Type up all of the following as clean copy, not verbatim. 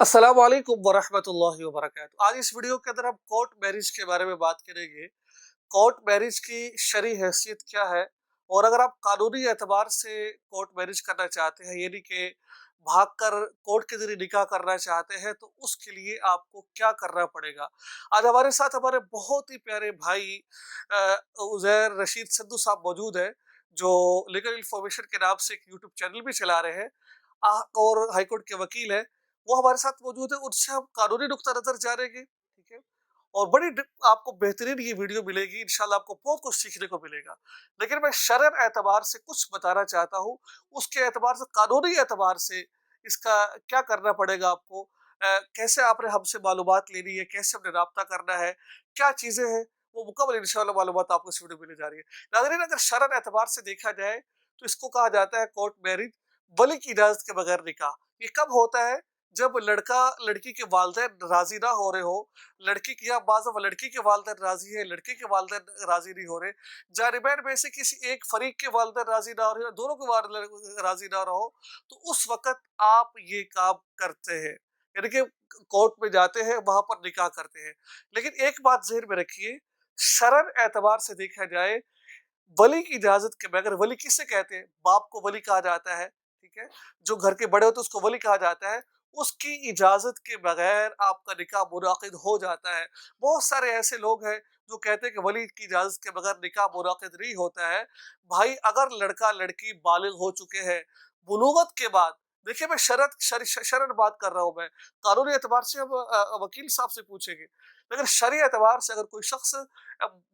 अस्सलाम वालेकुम वरहमतुल्लाहि वबरकातुहू। आज इस वीडियो के अंदर हम कोर्ट मैरिज के बारे में बात करेंगे। कोर्ट मैरिज की शरई हैसियत क्या है, और अगर आप कानूनी एतबार से कोर्ट मैरिज करना चाहते हैं, यानी कि भागकर कोर्ट के जरिए निकाह करना चाहते हैं, तो उसके लिए आपको क्या करना पड़ेगा। आज हमारे साथ हमारे बहुत ही प्यारे भाई उज़ैर रशीद सिद्धू साहब मौजूद हैं, जो लीगल इन्फॉर्मेशन के नाम से एक यूट्यूब चैनल भी चला रहे हैं और हाईकोर्ट के वकील हैं। वो हमारे साथ मौजूद है, उनसे हम कानूनी नुक्ता नजर जानेंगे, ठीक है। और आपको बेहतरीन ये वीडियो मिलेगी, इंशाल्लाह आपको बहुत कुछ सीखने को मिलेगा। लेकिन मैं शरअन एतबार से कुछ बताना चाहता हूँ, उसके एतबार से, कानूनी एतबार से इसका क्या करना पड़ेगा आपको, कैसे आपने हमसे मालूमात लेनी है, कैसे हमने राब्ता करना है, क्या चीजें हैं, वो मुकम्मल इंशाल्लाह मालूमात आपको इस वीडियो में मिलने जा रही है। नाज़रीन, अगर शरअन एतबार से देखा जाए तो इसको कहा जाता है कोर्ट मैरिज, वली की इजाजत के बगैर निकाह। ये कब होता है? जब लड़का लड़की के वालिदैन राजी ना हो रहे हो, लड़की की या बाज़ लड़की के वालिदैन राजी है, लड़के के वालिदैन राजी नहीं हो रहे, जानिबैन में से किसी एक फरीक के वालिदैन राजी ना हो रहे, दोनों के वालिदैन राजी ना रहो, तो उस वक्त आप ये काम करते हैं, यानी कि कोर्ट में जाते हैं, वहां पर निकाह करते हैं। लेकिन एक बात ज़हन में रखिए, शरअन एतबार से देखा जाए, वली की इजाजत के बगैर, वली किससे कहते हैं? बाप को वली कहा जाता है, ठीक है। जो घर के बड़े होते हैं उसको वली कहा जाता है। उसकी इजाजत के बगैर आपका निकाह मुनाकिद हो जाता है। बहुत सारे ऐसे लोग हैं जो कहते हैं कि वली की इजाजत के बगैर निकाह मुनाकिद नहीं होता है। भाई, अगर लड़का लड़की बालिग हो चुके हैं, बुलूगत के बाद, देखिए मैं शरत बात कर रहा हूँ, मैं कानूनी एतबार से हम वकील साहब से पूछेंगे, लेकिन शरई एतबार से अगर कोई शख्स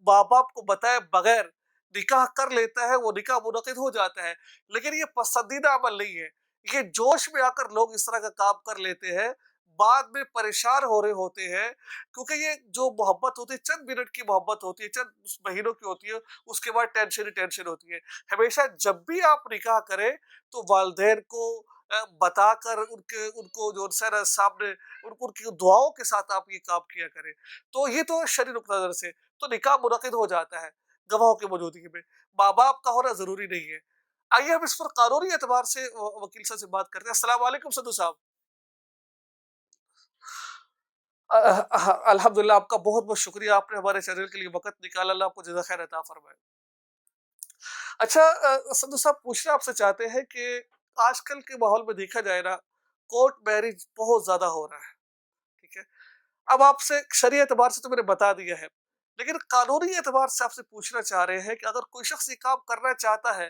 माँ बाप को बताए बगैर निकाह कर लेता है, वो निकाह मुनक़िद हो जाता है। लेकिन ये पसंदीदा अमल नहीं है। ये जोश में आकर लोग इस तरह का काम कर लेते हैं, बाद में परेशान हो रहे होते हैं, क्योंकि ये जो मोहब्बत होती है, चंद मिनट की मोहब्बत होती है, चंद महीनों की होती है, उसके बाद टेंशन ही टेंशन होती है। हमेशा जब भी आप निकाह करें, तो वालिदैन को बताकर, उनको जो है ना सामने, उनकी दुआओं के साथ आप ये काम किया करें। तो ये तो शरई नुक्ता नज़र से तो निकाह मुनक़िद हो जाता है गवाहों की मौजूदगी में। माँ बाप का होना जरूरी नहीं है। आइए हम इस पर कानूनी एतबार से वकील साहब से बात करते हैं। अस्सलाम वालेकुम सद्दू साहब। अल्हम्दुलिल्लाह, आपका बहुत बहुत शुक्रिया, आपने हमारे चैनल के लिए वक्त निकाला, अल्लाह आपको जज़ा खैर अता फरमाए। अच्छा, सद्दू साहब, पूछना आपसे चाहते हैं कि आजकल के माहौल में देखा जाए ना, कोर्ट मैरिज बहुत ज्यादा हो रहा है, ठीक है। अब आपसे शरई एतबार से तो मैंने बता दिया है, लेकिन कानूनी एतबार से आपसे पूछना चाह रहे हैं कि अगर कोई शख्स ये काम करना चाहता है,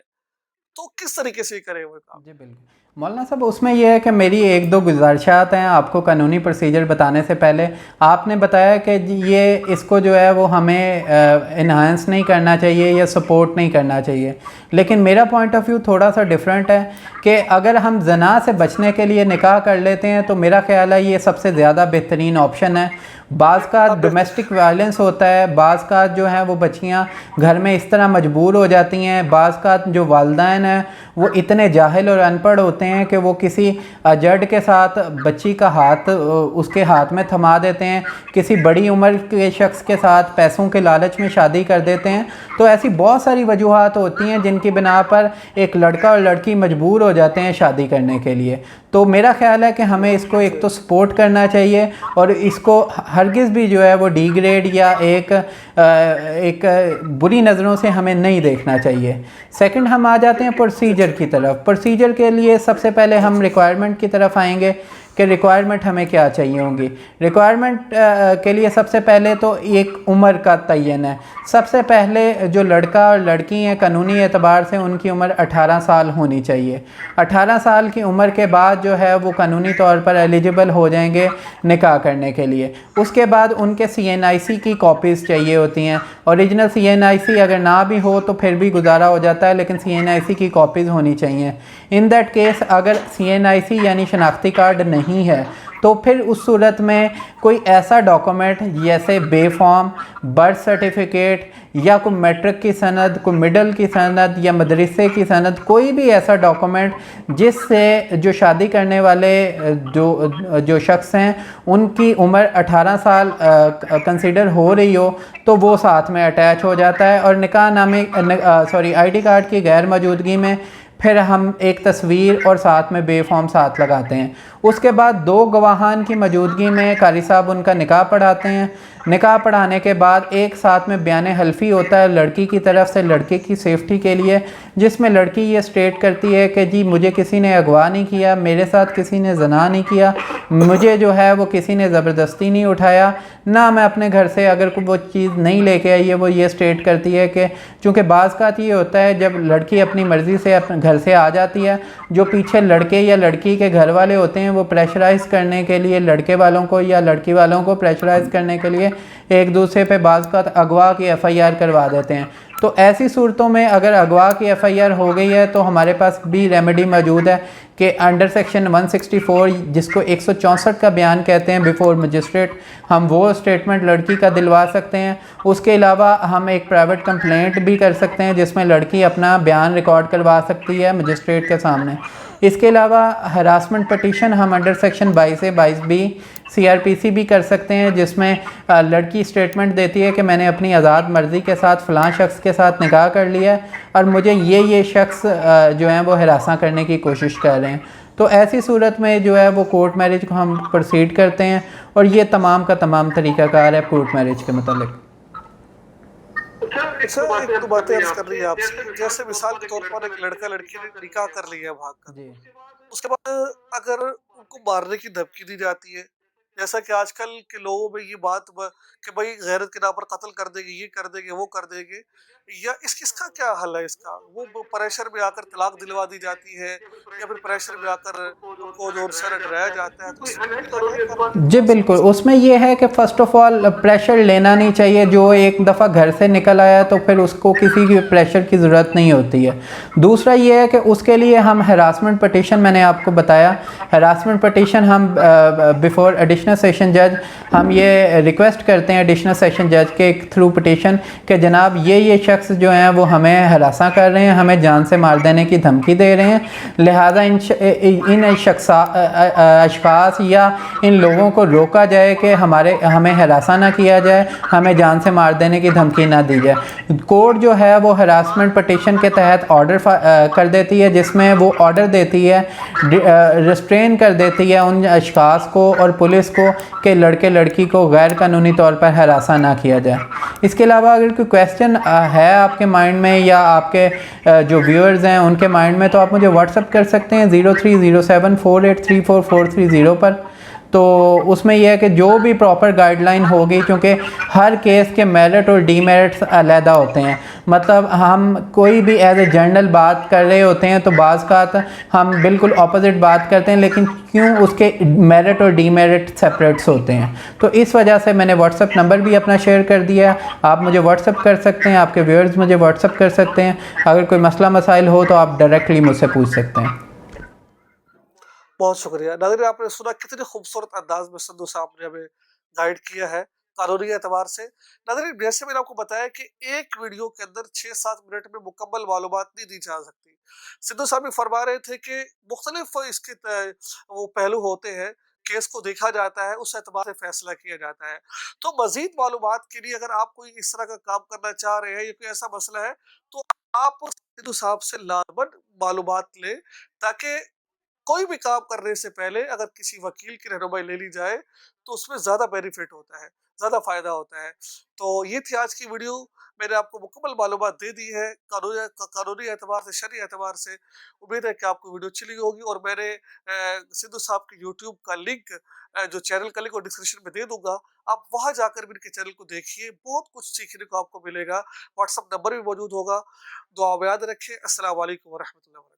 तो किस तरीके से करे वो काम। जी बिल्कुल। मौलाना साहब, उसमें यह है कि मेरी एक दो गुजारिशात हैं आपको कानूनी प्रोसीजर बताने से पहले। आपने बताया कि ये इसको जो है वो हमें इन्हांस नहीं करना चाहिए या सपोर्ट नहीं करना चाहिए, लेकिन मेरा पॉइंट ऑफ व्यू थोड़ा सा डिफरेंट है कि अगर हम जना से बचने के लिए निकाह कर लेते हैं तो मेरा ख्याल है ये सबसे ज़्यादा बेहतरीन ऑप्शन है। बाज़ का डोमेस्टिक वायलेंस होता है, बाज़ का जो है वो बच्चियाँ घर में इस तरह मजबूर हो जाती हैं, बाज़ का जो वालिदैन हैं वो इतने जाहिल और अनपढ़ होते हैं कि वो किसी जड के साथ बच्ची का हाथ उसके हाथ में थमा देते हैं, किसी बड़ी उम्र के शख्स के साथ पैसों के लालच में शादी कर देते हैं। तो ऐसी बहुत सारी वजूहात होती हैं जिनकी बिना पर एक लड़का और लड़की मजबूर हो जाते हैं शादी करने के लिए। तो मेरा ख्याल है कि हमें इसको एक तो सपोर्ट करना चाहिए, और इसको हरगिज़ भी जो है वो डिग्रेड या एक बुरी नज़रों से हमें नहीं देखना चाहिए। सेकंड, हम आ जाते हैं प्रोसीजर की तरफ। प्रोसीजर के लिए सबसे पहले हम रिक्वायरमेंट की तरफ आएंगे कि रिक्वायरमेंट हमें क्या चाहिए होंगी। रिक्वायरमेंट के लिए सबसे पहले तो एक उम्र का तयन है। सबसे पहले जो लड़का और लड़की हैं, कानूनी एतबार से उनकी उम्र 18 साल होनी चाहिए। 18 साल की उम्र के बाद जो है वो कानूनी तौर पर एलिजिबल हो जाएंगे निकाह करने के लिए। उसके बाद उनके CNIC की कॉपीज़ चाहिए होती हैं। ओरिजिनल CNIC अगर ना भी हो तो फिर भी गुजारा हो जाता है, लेकिन CNIC की कॉपीज़ होनी चाहिए। इन दैट केस अगर CNIC यानी शनाख्ती कार्ड नहीं है तो फिर उस सूरत में कोई ऐसा डॉक्यूमेंट जैसे बे फॉर्म, बर्थ सर्टिफिकेट या कोई मैट्रिक की सनद, कोई मिडल की सनद या मदरसे की सनद, कोई भी ऐसा डॉक्यूमेंट जिससे जो शादी करने वाले जो शख्स हैं उनकी उम्र 18 साल कंसिडर हो रही हो, तो वो साथ में अटैच हो जाता है। और निकाह नामे ID कार्ड की गैर मौजूदगी में फिर हम एक तस्वीर और साथ में बेफॉर्म साथ लगाते हैं। उसके बाद 2 गवाहान की मौजूदगी में कारी साहब उनका निकाह पढ़ाते हैं। निकाह पढ़ाने के बाद एक साथ में बयान हल्फी होता है लड़की की तरफ से लड़के की सेफ्टी के लिए, जिसमें लड़की ये स्टेट करती है कि जी मुझे किसी ने अगवा नहीं किया, मेरे साथ किसी ने ज़ना नहीं किया, मुझे जो है वो किसी ने ज़बरदस्ती नहीं उठाया, ना मैं अपने घर से अगर कोई वो चीज़ नहीं लेके आई है। वो ये स्टेट करती है कि चूँकि बाज़ का ये होता है जब लड़की अपनी मर्ज़ी से अपने घर से आ जाती है, जो पीछे लड़के या लड़की के घर वाले होते हैं वो प्रेशराइज़ करने के लिए लड़के वालों को या लड़की वालों को प्रेशराइज़ करने के लिए एक दूसरे पे बाज़ का अगवा की FIR करवा देते हैं। तो ऐसी सूरतों में अगर अगवा की FIR हो गई है तो हमारे पास भी रेमेडी मौजूद है कि अंडर सेक्शन 164 जिसको 164 का बयान कहते हैं बिफोर मजिस्ट्रेट, हम वो स्टेटमेंट लड़की का दिलवा सकते हैं। उसके अलावा हम एक प्राइवेट कंप्लेंट भी कर सकते हैं जिसमें लड़की अपना बयान रिकॉर्ड करवा सकती है मजिस्ट्रेट के सामने। इसके अलावा हरासमेंट पटिशन हम अंडर सेक्शन 22 से 22B CRPC भी कर सकते हैं, जिसमें लड़की स्टेटमेंट देती है कि मैंने अपनी आज़ाद मर्ज़ी के साथ फ़लाँ शख्स के साथ निकाह कर लिया है और मुझे ये शख्स जो हैं वो हरासा करने की कोशिश कर रहे हैं। तो ऐसी सूरत में जो है वो कोर्ट मैरिज को हम प्रोसीड करते हैं और ये तमाम का तमाम तरीक़ाकार है कोर्ट मैरिज के मतलब। अच्छा, एक दो बातें अर्ज कर रही है आपसे, जैसे मिसाल के तौर पर एक लड़का लड़की ने निकाह कर लिया भाग कर, जी उसके बाद अगर उनको मारने की धमकी दी जाती है, जैसा कि आजकल के लोगों में ये कि भाई गैरत के नाम पर कत्ल कर देंगे, ये कर देंगे, वो कर देंगे, या इसका क्या हल है? इसका वो प्रेशर में आकर तलाक दिलवा दी जाती है, या फिर प्रेशर में आकर उनको जोर से डराया जाता है, तो इसमें कोई हल है कानूनी जी एतबार से बिल्कुल, इसका? उसमें ये है कि फ़र्स्ट ऑफ़ ऑल प्रेशर लेना नहीं चाहिए। जो एक दफ़ा घर से निकल आया तो फिर उसको किसी की प्रेशर की ज़रूरत नहीं होती है। दूसरा ये है कि उसके लिए हम हरासमेंट पटिशन, मैंने आपको बताया हरासमेंट पटिशन हम बिफ़ोर एडिशनल सेशन जज हम ये रिक्वेस्ट करते हैं एडिशनल सेशन जज के थ्रू पटिशन कि जनाब ये शख्स जो हैं वो हमें हरासा कर रहे हैं, हमें जान से मार देने की धमकी दे रहे हैं, लिहाजा इन अशख़ास या इन लोगों को रोका जाए कि हमें हरासा ना किया जाए, हमें जान से मार देने की धमकी ना दी जाए। कोर्ट जो है वो हरासमेंट पटिशन के तहत ऑर्डर कर देती है, जिसमें वो ऑर्डर देती है, रिस्ट्रेन कर देती है उन अशख़ास को और पुलिस को कि लड़के लड़की को गैर कानूनी तौर पर हरासा ना किया जाए। इसके अलावा अगर कोई क्वेश्चन है आपके माइंड में या आपके जो व्यूअर्स हैं उनके माइंड में, तो आप मुझे व्हाट्सअप कर सकते हैं 030748344330 पर। तो उसमें यह है कि जो भी प्रॉपर गाइडलाइन होगी, क्योंकि हर केस के मेरिट और डीमेरिट्स अलहदा होते हैं, मतलब हम कोई भी एज ए जर्नल बात कर रहे होते हैं तो बाज़ का हम बिल्कुल ऑपोजिट बात करते हैं, लेकिन क्यों उसके मेरिट और डीमेरिट सेपरेट्स होते हैं। तो इस वजह से मैंने व्हाट्सअप नंबर भी अपना शेयर कर दिया, आप मुझे व्हाट्सअप कर सकते हैं, आपके व्यूअर्स मुझे व्हाट्सअप कर सकते हैं। अगर कोई मसला मसाइल हो तो आप डायरेक्टली मुझसे पूछ सकते हैं। बहुत शुक्रिया। नाज़रीन, आपने सुना कितने खूबसूरत अंदाज में सिद्धू साहब ने हमें गाइड किया है कानूनी एतबार से। नाज़रीन, जैसे मैंने आपको बताया कि एक वीडियो के अंदर 6-7 मिनट में मुकम्मल मालूमात नहीं दी जा सकती। सिद्धू साहब भी फरमा रहे थे कि मुख्तलिफ इसके वो पहलू होते हैं, केस को देखा जाता है, उस एतबार से फैसला किया जाता है। तो मज़ीद मालूमात के लिए अगर आप कोई इस तरह का काम करना चाह रहे हैं या कोई ऐसा मसला है, तो आप सिद्धू साहब से लाज़िमन मालूमात लें, ताकि कोई भी काम करने से पहले अगर किसी वकील की रहनुमाई ले ली जाए तो उसमें ज़्यादा बेनिफिट होता है, ज़्यादा फ़ायदा होता है। तो ये थी आज की वीडियो, मैंने आपको मुकम्मल मालूमात दे दी है कानूनी एतबार से, शरई एतबार से। उम्मीद है कि आपको वीडियो अच्छी लगी होगी, और मैंने सिद्धू साहब के यूट्यूब का लिंक, जो चैनल का लिंक वो डिस्क्रिप्शन में दे दूँगा। आप वहाँ जाकर भी इनके चैनल को देखिए, बहुत कुछ सीखने को आपको मिलेगा। व्हाट्सएप नंबर भी मौजूद होगा। दुआ में याद रखें। अस्सलाम वालेकुम व रहमतुल्लाहि व बरकातहू।